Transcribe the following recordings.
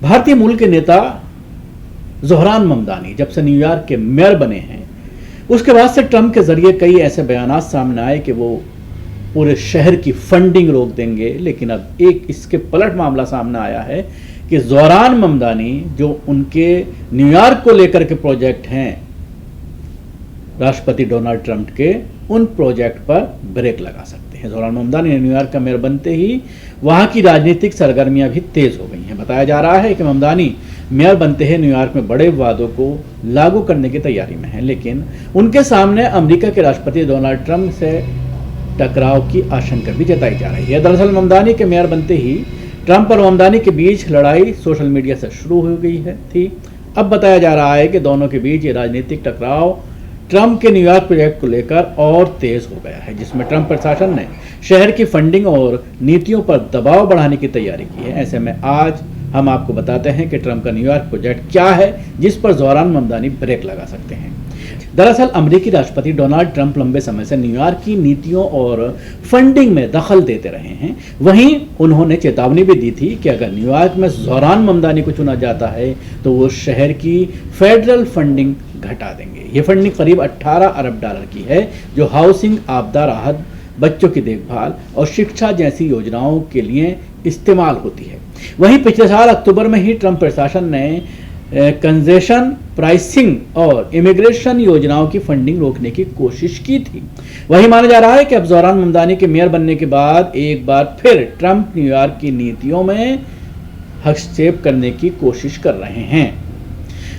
भारतीय मूल के नेता ज़ोहरान ममदानी जब से न्यूयॉर्क के मेयर बने हैं, उसके बाद से ट्रंप के जरिए कई ऐसे बयानात सामने आए कि वो पूरे शहर की फंडिंग रोक देंगे। लेकिन अब एक इसके पलट मामला सामने आया है कि ज़ोहरान ममदानी जो उनके न्यूयॉर्क को लेकर के प्रोजेक्ट हैं राष्ट्रपति डोनाल्ड ट्रंप के, उन प्रोजेक्ट पर ब्रेक लगा सकते हैं। ज़ोहरान ममदानी ने न्यूयॉर्क का मेयर बनते ही वहां की राजनीतिक सरगर्मियां भी तेज हो गई हैं। बताया जा रहा है कि ममदानी मेयर बनते ही न्यूयॉर्क में बड़े वादों को लागू करने की तैयारी में हैं, लेकिन उनके सामने अमेरिका के राष्ट्रपति डोनाल्ड ट्रंप से टकराव की आशंका भी जताई जा रही है। दरअसल ममदानी के मेयर बनते ही ट्रंप और ममदानी के बीच लड़ाई सोशल मीडिया से शुरू हो गई थी। अब बताया जा रहा है कि दोनों के बीच ये राजनीतिक टकराव ट्रंप के न्यूयॉर्क प्रोजेक्ट को लेकर और तेज हो गया है, जिसमें ट्रंप प्रशासन ने शहर की फंडिंग और नीतियों पर दबाव बढ़ाने की तैयारी की है। ऐसे में आज हम आपको बताते हैं कि ट्रंप का न्यूयॉर्क प्रोजेक्ट क्या है जिस पर ज़ोहरान ममदानी ब्रेक लगा सकते हैं। दरअसल अमेरिकी राष्ट्रपति डोनाल्ड ट्रंप लंबे समय से न्यूयॉर्क की नीतियों और फंडिंग में दखल देते रहे हैं। वहीं उन्होंने चेतावनी भी दी थी कि अगर न्यूयॉर्क में ज़ोहरान ममदानी को चुना जाता है तो वो शहर की फेडरल फंडिंग घटा देंगे। ये फंडिंग करीब 18 अरब डॉलर की है, जो हाउसिंग, आपदा राहत, बच्चों की देखभाल और शिक्षा जैसी योजनाओं के लिए इस्तेमाल होती है। वहीं पिछले साल अक्टूबर में ही ट्रंप प्रशासन ने कंजेशन प्राइसिंग और इमिग्रेशन योजनाओं की फंडिंग रोकने की कोशिश की थी। वही माना जा रहा है कि अब ज़ोहरान ममदानी के मेयर बनने के बाद एक बार फिर ट्रंप न्यूयॉर्क की नीतियों में हस्तक्षेप करने की कोशिश कर रहे हैं।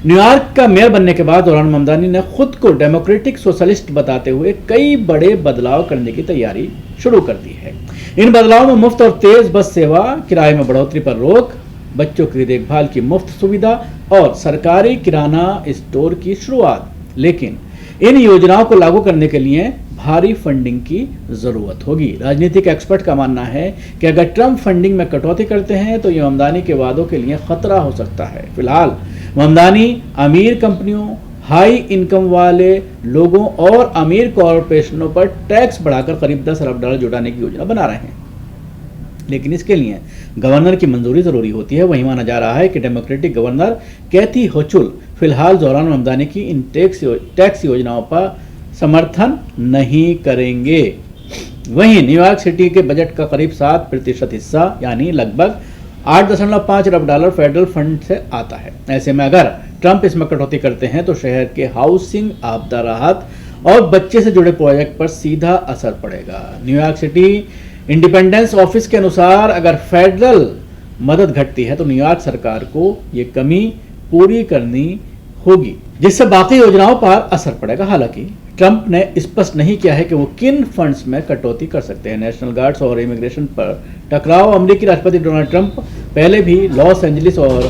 न्यूयॉर्क का मेयर बनने के बाद ज़ोहरान ममदानी ने खुद को डेमोक्रेटिक सोशलिस्ट बताते हुए कई बड़े बदलाव करने की तैयारी शुरू कर दी है। इन बदलावों में मुफ्त और तेज बस सेवा, किराए में बढ़ोतरी पर रोक, बच्चों की देखभाल की मुफ्त सुविधा और सरकारी किराना स्टोर की शुरुआत। लेकिन इन योजनाओं को लागू करने के लिए भारी फंडिंग की जरूरत होगी। राजनीतिक एक्सपर्ट का मानना है कि अगर ट्रंप फंडिंग में कटौती करते हैं तो ये ममदानी के वादों के लिए खतरा हो सकता है। फिलहाल ममदानी अमीर कंपनियों, हाई इनकम वाले लोगों और अमीर कॉरपोरेशनों पर टैक्स बढ़ाकर करीब 10 अरब डॉलर जुटाने की योजना बना रहे हैं, लेकिन इसके लिए गवर्नर की मंजूरी जरूरी होती है। वहीं माना जा रहा है कि डेमोक्रेटिक गवर्नर कैथी होचुल फिलहाल ज़ोहरान ममदानी की इन टैक्स योजनाओं पर समर्थन नहीं करेंगे। वहीं न्यूयॉर्क सिटी के बजट का करीब 7% हिस्सा यानी लगभग 8.5 अरब डॉलर फेडरल फंड से आता है। ऐसे में अगर ट्रंप इसमें कटौती करते हैं तो शहर के हाउसिंग, आपदा राहत और बच्चे से जुड़े प्रोजेक्ट पर सीधा असर पड़ेगा। न्यूयॉर्क सिटी इंडिपेंडेंस ऑफिस के अनुसार अगर फेडरल मदद घटती है तो न्यूयॉर्क सरकार को ये कमी पूरी करनी होगी, जिससे बाकी योजनाओं पर असर पड़ेगा। हालांकि ट्रंप ने स्पष्ट नहीं किया है कि वो किन फंड्स में कटौती कर सकते हैं। नेशनल गार्ड्स और इमिग्रेशन पर टकराव। अमेरिकी राष्ट्रपति डोनाल्ड ट्रंप पहले भी लॉस एंजलिस और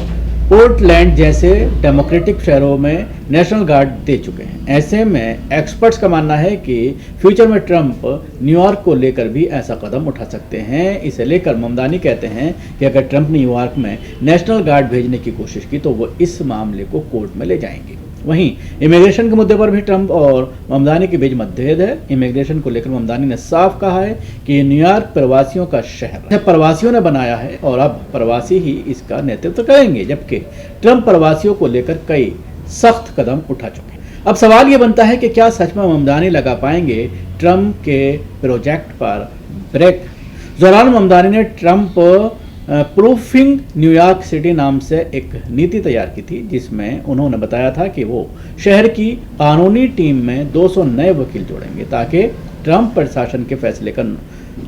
पोर्टलैंड जैसे डेमोक्रेटिक शहरों में नेशनल गार्ड दे चुके हैं। ऐसे में एक्सपर्ट्स का मानना है कि फ्यूचर में ट्रंप न्यूयॉर्क को लेकर भी ऐसा कदम उठा सकते हैं। इसे लेकर ममदानी कहते हैं कि अगर ट्रंप ने न्यूयॉर्क में नेशनल गार्ड भेजने की कोशिश की तो वो इस मामले को कोर्ट में ले जाएंगे। वहीं इमिग्रेशन के मुद्दे पर भी ट्रंप और ममदानी के बीच मतभेद है। इमिग्रेशन को लेकर ममदानी ने साफ कहा है कि न्यूयॉर्क प्रवासियों का शहर है, प्रवासियों ने बनाया है और अब प्रवासी ही इसका नेतृत्व करेंगे, जबकि ट्रंप प्रवासियों को लेकर कई सख्त कदम उठा चुके हैं। अब सवाल ये बनता है कि क्या सच में ममदानी लगा पाएंगे ट्रंप के प्रोजेक्ट पर ब्रेक। ज़ोहरान ममदानी ने ट्रंप प्रूफिंग न्यूयॉर्क सिटी नाम से एक नीति तैयार की थी, जिसमें उन्होंने बताया था कि वो शहर की कानूनी टीम में 200 नए वकील जोड़ेंगे ताकि ट्रंप प्रशासन के फैसले का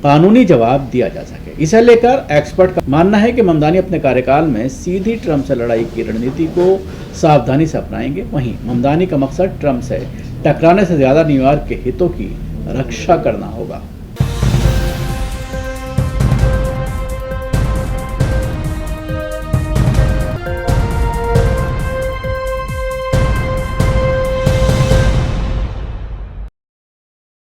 कानूनी जवाब दिया जा सके। इसे लेकर एक्सपर्ट का मानना है कि ममदानी अपने कार्यकाल में सीधी ट्रंप से लड़ाई की रणनीति को सावधानी से अपनाएंगे। वहीं ममदानी का मकसद ट्रंप से टकराने से ज्यादा न्यूयॉर्क के हितों की रक्षा करना होगा।